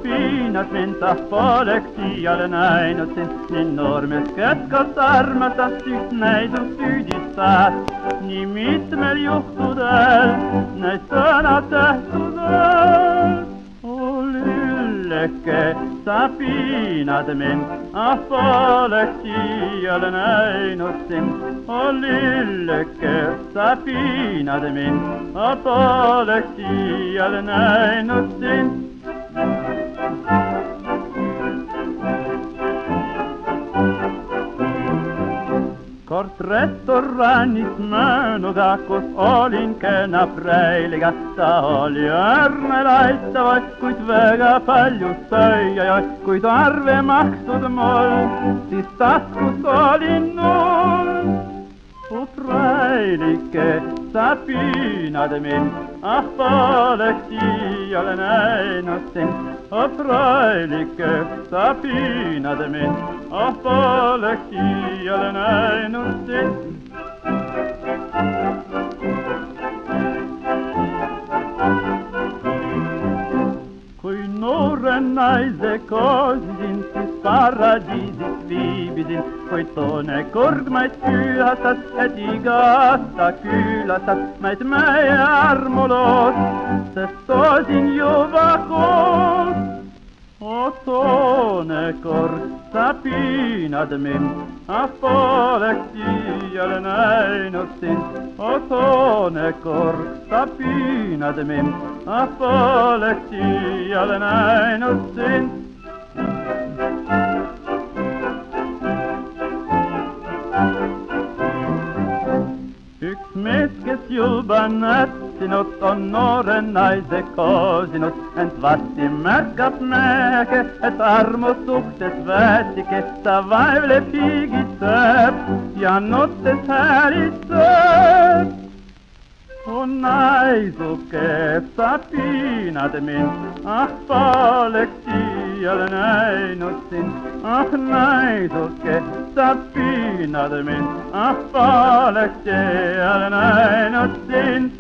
piinad mind, ah poleks iial näinud sind nii noormees kätkas armastas, üks näidus süüdistas nii mitmel juhtudel need sõnad tähtsusel. O lülleke, sa piinad mind, ah poleks iial näinud sind. O lülleke, sa piinad mind, ah poleks iial näinud sind. Kord restoranis möönuga, kus olin kena preiliga, ta oli õrne laitav, kuid väga palju sõi, kuid arve makstud mul, siis taskus oli null. O preilike, sa piinad mind, ah poleks iial näinud sind. O preilike, sa piinad mind, ah poleks iial näinud sind. Kui noore naise koosisin, siis paradiisis viibisin, kuid toone kord maid külastas, et iga aasta külastas meid meie armuloos, sest toosin juba koos. O toone kord sa piinad mind, ah poleks iial näinud sind. O toone kord sa piinad mind, ah poleks iial näinud sind. Üks mees, kes juba nätsinud, on noore naise koosinud, ent varsti märkab meheke, et armu suhtes väsike, ta vaevleb higitseb ja nuttes häälitseb. O naisuke, sa piinad mind, ah poleks iial näinud sind. Ah naisuke, sa piinad mind, ah poleks iial näinud sind.